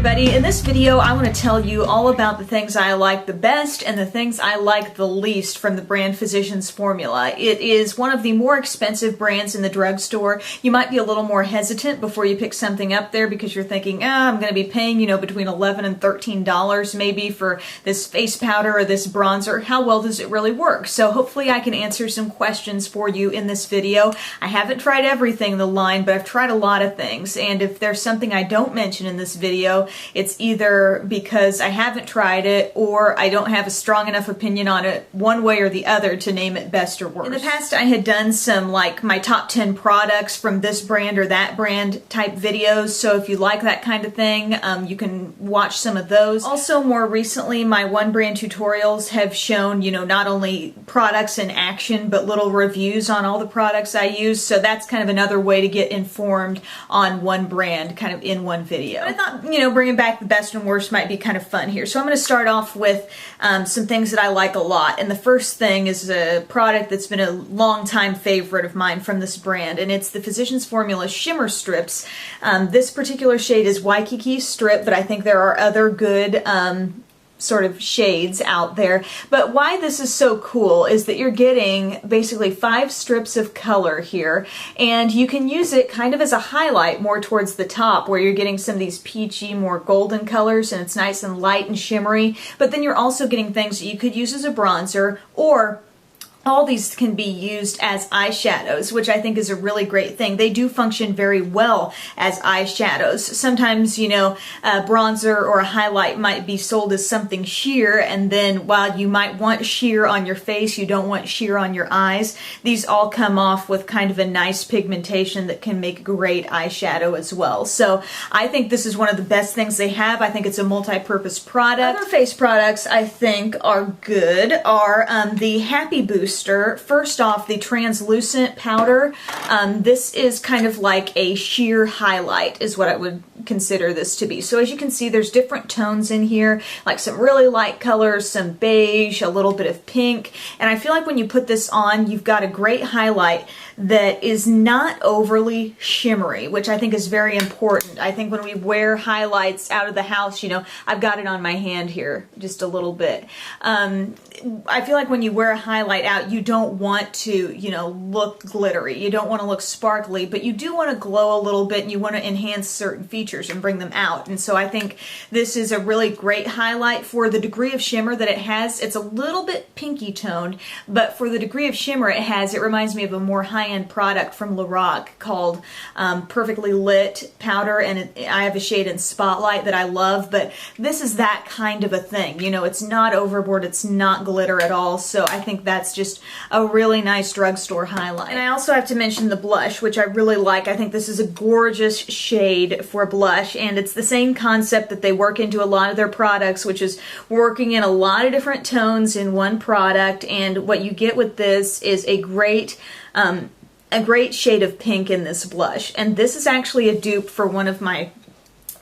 everybody. In this video, I want to tell you all about the things I like the best and the things I like the least from the brand Physicians Formula. It is one of the more expensive brands in the drugstore. You might be a little more hesitant before you pick something up there because you're thinking, I'm going to be paying, between $11 and $13 maybe for this face powder or this bronzer. How well does it really work? So hopefully I can answer some questions for you in this video. I haven't tried everything in the line, but I've tried a lot of things, and if there's something I don't mention in this video, it's either because I haven't tried it or I don't have a strong enough opinion on it one way or the other to name it best or worst. In the past, I had done some like my top 10 products from this brand or that brand type videos, so if you like that kind of thing, you can watch some of those. Also, more recently, my one brand tutorials have shown, not only products in action, but little reviews on all the products I use, so that's kind of another way to get informed on one brand kind of in one video. But I thought, bringing back the best and worst might be kind of fun here. So I'm going to start off with some things that I like a lot. And the first thing is a product that's been a long time favorite of mine from this brand, and it's the Physicians Formula Shimmer Strips. This particular shade is Waikiki Strip, but I think there are other good sort of shades out there. But why this is so cool is that you're getting basically 5 strips of color here, and you can use it kind of as a highlight more towards the top where you're getting some of these peachy, more golden colors, and it's nice and light and shimmery. But then you're also getting things that you could use as a bronzer, or all these can be used as eyeshadows, which I think is a really great thing. They do function very well as eyeshadows. Sometimes, a bronzer or a highlight might be sold as something sheer, and then while you might want sheer on your face, you don't want sheer on your eyes. These all come off with kind of a nice pigmentation that can make great eyeshadow as well. So I think this is one of the best things they have. I think it's a multi-purpose product. Other face products I think are good are the Happy Boost. First off, the translucent powder. This is kind of like a sheer highlight is what I would consider this to be. So as you can see, there's different tones in here, like some really light colors, some beige, a little bit of pink, and I feel like when you put this on, you've got a great highlight that is not overly shimmery, which I think is very important. I think when we wear highlights out of the house, I've got it on my hand here just a little bit. I feel like when you wear a highlight out, you don't want to, look glittery. You don't want to look sparkly, but you do want to glow a little bit, and you want to enhance certain features and bring them out. And so I think this is a really great highlight for the degree of shimmer that it has. It's a little bit pinky toned, but for the degree of shimmer it has, it reminds me of a more high-end product from Lorac called Perfectly Lit Powder, and I have a shade in Spotlight that I love, but this is that kind of a thing. It's not overboard, it's not glitter at all, so I think that's just a really nice drugstore highlight. And I also have to mention the blush, which I really like. I think this is a gorgeous shade for blush, and it's the same concept that they work into a lot of their products, which is working in a lot of different tones in one product, and what you get with this is a great shade of pink in this blush. And this is actually a dupe for one of my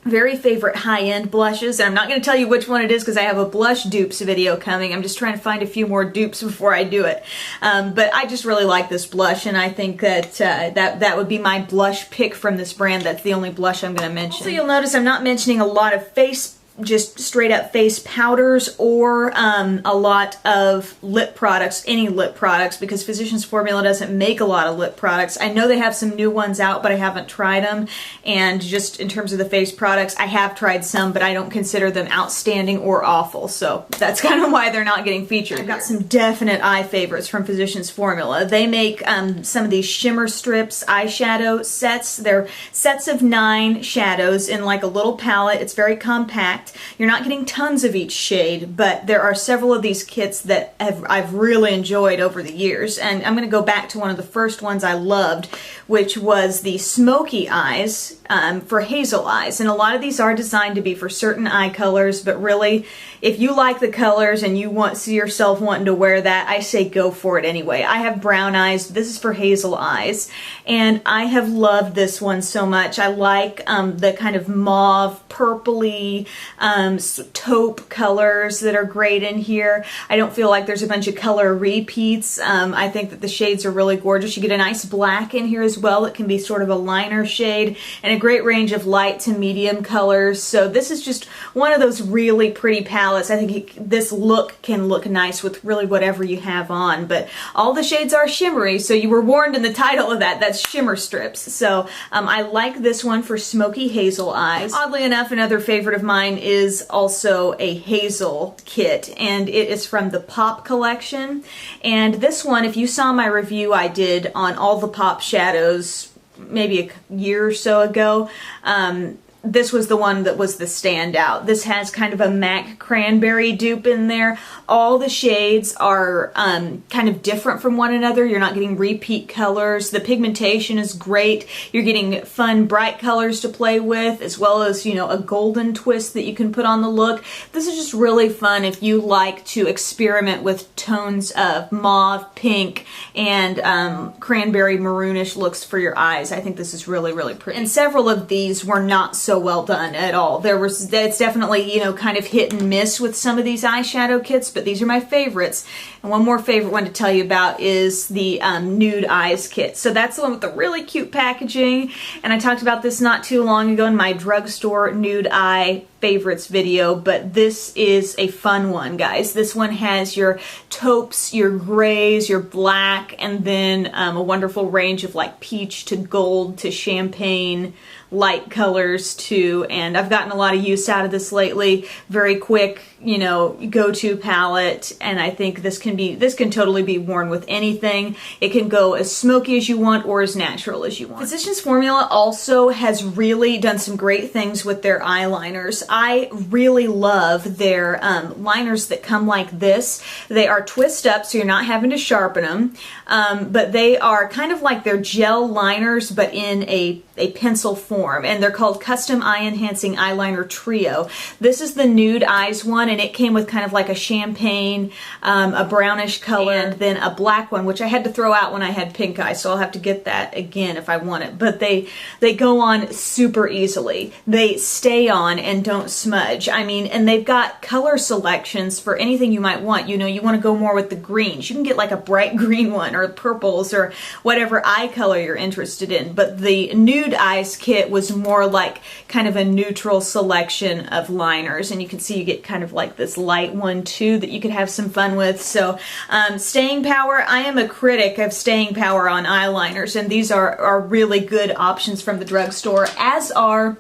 very favorite high-end blushes, and I'm not going to tell you which one it is because I have a blush dupes video coming. I'm just trying to find a few more dupes before I do it. But I just really like this blush, and I think that that would be my blush pick from this brand. That's the only blush I'm going to mention. Also, you'll notice I'm not mentioning a lot of just straight up face powders or a lot of lip products, any lip products, because Physicians Formula doesn't make a lot of lip products. I know they have some new ones out, but I haven't tried them. And just in terms of the face products, I have tried some, but I don't consider them outstanding or awful. So that's kind of why they're not getting featured. I've got some definite eye favorites from Physicians Formula. They make some of these shimmer strips eyeshadow sets. They're sets of 9 shadows in like a little palette. It's very compact. You're not getting tons of each shade, but there are several of these kits that I've really enjoyed over the years. And I'm going to go back to one of the first ones I loved, which was the Smoky Eyes for hazel eyes. And a lot of these are designed to be for certain eye colors, but really, if you like the colors and you see yourself wanting to wear that, I say go for it anyway. I have brown eyes. This is for hazel eyes, and I have loved this one so much. I like the kind of mauve, purpley, taupe colors that are great in here. I don't feel like there's a bunch of color repeats. I think that the shades are really gorgeous. You get a nice black in here as well. It can be sort of a liner shade, and a a great range of light to medium colors. So this is just one of those really pretty palettes. I think this look can look nice with really whatever you have on, but all the shades are shimmery, so you were warned in the title of that. That's shimmer strips. So I like this one for smoky hazel eyes. Oddly enough, another favorite of mine is also a hazel kit, and it is from the Pop collection. And this one, if you saw my review I did on all the Pop shadows maybe a year or so ago, this was the one that was the standout. This has kind of a MAC cranberry dupe in there. All the shades are kind of different from one another. You're not getting repeat colors. The pigmentation is great. You're getting fun, bright colors to play with, as well as, you know, a golden twist that you can put on the look. This is just really fun if you like to experiment with tones of mauve, pink, and cranberry maroonish looks for your eyes. I think this is really, really pretty. And several of these were not so well done at all. It's definitely, you know, kind of hit and miss with some of these eyeshadow kits, but these are my favorites. And one more favorite one to tell you about is the Nude Eyes kit. So that's the one with the really cute packaging, and I talked about this not too long ago in my drugstore nude eye favorites video, but this is a fun one, guys. This one has your taupes, your grays, your black, and then a wonderful range of like peach to gold to champagne light colors too, and I've gotten a lot of use out of this lately. Very quick, you know, go-to palette, and I think this can totally be worn with anything. It can go as smoky as you want or as natural as you want. Physicians Formula also has really done some great things with their eyeliners. I really love their liners that come like this. They are twist up, so you're not having to sharpen them, but they are kind of like their gel liners, but in a pencil form, and they're called Custom Eye Enhancing Eyeliner Trio. This is the Nude Eyes one, and it came with kind of like a champagne, a brownish color, and then a black one, which I had to throw out when I had pink eye, so I'll have to get that again if I want it. But they go on super easily. They stay on and don't smudge. I mean, and they've got color selections for anything you might want. You know, you want to go more with the greens. You can get like a bright green one, or purples, or whatever eye color you're interested in. But the Nude Eyes kit was more like kind of a neutral selection of liners, and you can see you get kind of like this light one too that you could have some fun with. So staying power, I am a critic of staying power on eyeliners, and these are really good options from the drugstore, as are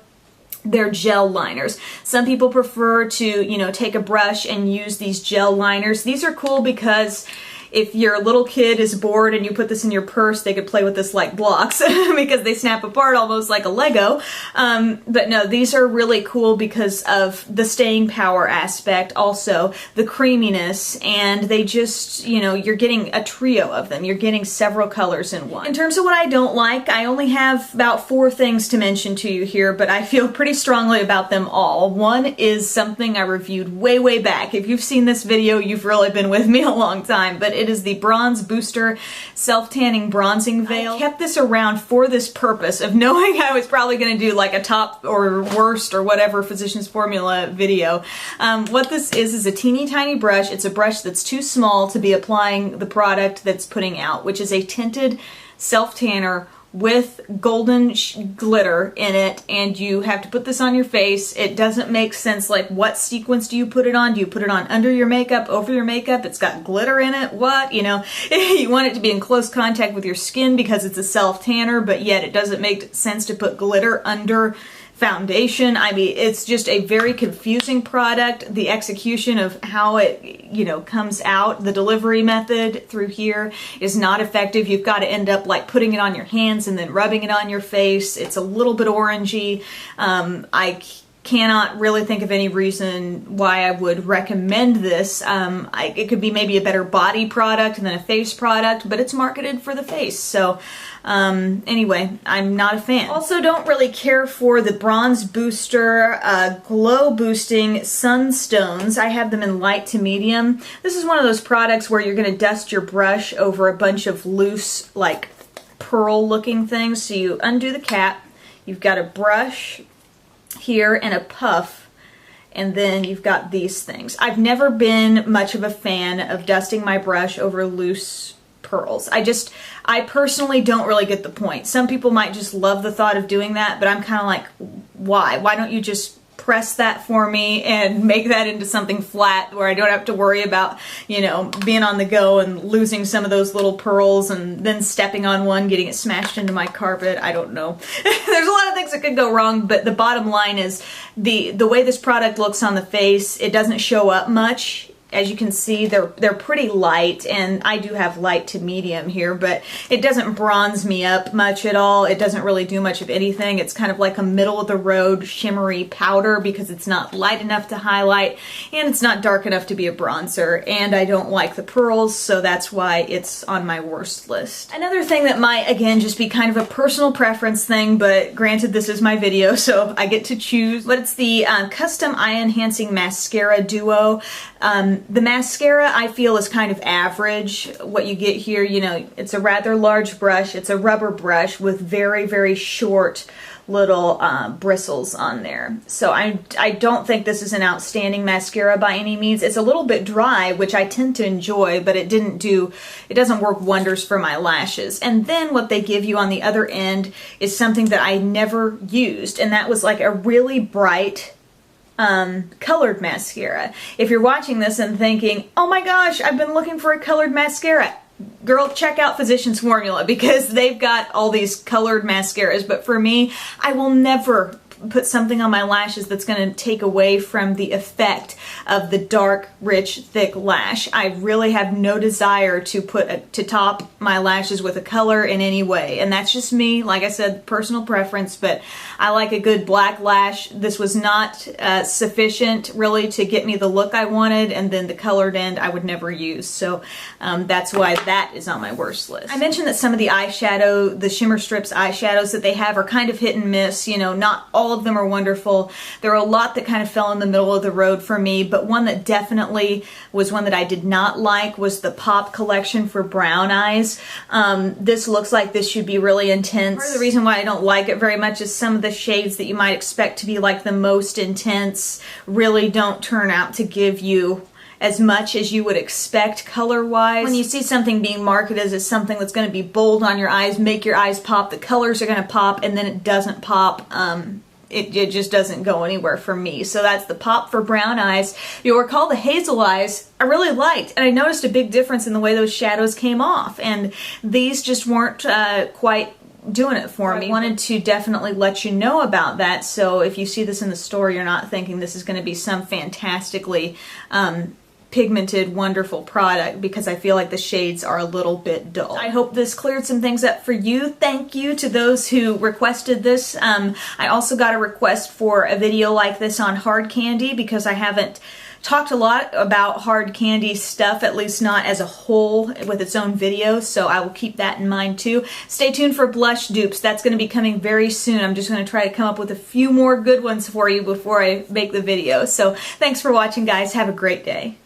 their gel liners. Some people prefer to, you know, take a brush and use these gel liners. These are cool because if your little kid is bored and you put this in your purse, they could play with this like blocks because they snap apart almost like a Lego. But no, these are really cool because of the staying power aspect, also the creaminess, and they just, you know, you're getting a trio of them. You're getting several colors in one. In terms of what I don't like, I only have about 4 things to mention to you here, but I feel pretty strongly about them all. One is something I reviewed way back. If you've seen this video, you've really been with me a long time, but it is the Bronze Booster Self-Tanning Bronzing Veil. I kept this around for this purpose of knowing I was probably going to do like a top or worst or whatever Physicians Formula video. What this is a teeny tiny brush. It's a brush that's too small to be applying the product that's putting out, which is a tinted self-tanner with golden glitter in it, and you have to put this on your face. It doesn't make sense, like what sequence do you put it on? Do you put it on under your makeup, over your makeup? It's got glitter in it, what? You know, you want it to be in close contact with your skin because it's a self-tanner, but yet it doesn't make sense to put glitter under foundation. I mean, it's just a very confusing product. The execution of how it, you know, comes out, the delivery method through here is not effective. You've got to end up like putting it on your hands and then rubbing it on your face. It's a little bit orangey. I cannot really think of any reason why I would recommend this. It could be maybe a better body product than a face product, but it's marketed for the face. So anyway, I'm not a fan. Also, don't really care for the Bronze Booster Glow Boosting Sunstones. I have them in light to medium. This is one of those products where you're going to dust your brush over a bunch of loose, like pearl looking things. So you undo the cap, you've got a brush here and a puff, and then you've got these things. I've never been much of a fan of dusting my brush over loose pearls. I personally don't really get the point. Some people might just love the thought of doing that, but I'm kind of like, why? Why don't you just press that for me and make that into something flat where I don't have to worry about, you know, being on the go and losing some of those little pearls and then stepping on one, getting it smashed into my carpet. I don't know. There's a lot of things that could go wrong, but the bottom line is the way this product looks on the face, it doesn't show up much. As you can see, they're pretty light, and I do have light to medium here, but it doesn't bronze me up much at all. It doesn't really do much of anything. It's kind of like a middle-of-the-road shimmery powder because it's not light enough to highlight, and it's not dark enough to be a bronzer, and I don't like the pearls, so that's why it's on my worst list. Another thing that might, again, just be kind of a personal preference thing, but granted, this is my video, so I get to choose, but it's the Custom Eye Enhancing Mascara Duo. The mascara I feel is kind of average. What you get here, you know, it's a rather large brush. It's a rubber brush with very, very short little bristles on there. So I don't think this is an outstanding mascara by any means. It's a little bit dry, which I tend to enjoy, but it doesn't work wonders for my lashes. And then what they give you on the other end is something that I never used, and that was like a really bright colored mascara. If you're watching this and thinking, oh my gosh, I've been looking for a colored mascara, girl, check out Physicians Formula because they've got all these colored mascaras. But for me, I will never put something on my lashes that's going to take away from the effect of the dark, rich, thick lash. I really have no desire to to top my lashes with a color in any way, and that's just me. Like I said, personal preference, but I like a good black lash. This was not sufficient really to get me the look I wanted, and then the colored end I would never use, so that's why that is on my worst list. I mentioned that some of the eyeshadow, the Shimmer Strips eyeshadows that they have are kind of hit and miss. You know, not all of them are wonderful. There are a lot that kind of fell in the middle of the road for me, but one that definitely was one that I did not like was the Pop collection for brown eyes. This looks like this should be really intense. Part of the reason why I don't like it very much is some of the shades that you might expect to be like the most intense really don't turn out to give you as much as you would expect color-wise. When you see something being marketed as something that's going to be bold on your eyes, make your eyes pop, the colors are going to pop, and then it doesn't pop, it just doesn't go anywhere for me. So that's the Pop for brown eyes. You'll recall the hazel eyes I really liked, and I noticed a big difference in the way those shadows came off, and these just weren't quite doing it for me. I wanted to definitely let you know about that, so if you see this in the store, you're not thinking this is going to be some fantastically pigmented, wonderful product, because I feel like the shades are a little bit dull. I hope this cleared some things up for you. Thank you to those who requested this. I also got a request for a video like this on hard candy because I haven't talked a lot about hard candy stuff, at least not as a whole with its own video, so I will keep that in mind too. Stay tuned for blush dupes. That's going to be coming very soon. I'm just going to try to come up with a few more good ones for you before I make the video. So thanks for watching, guys. Have a great day.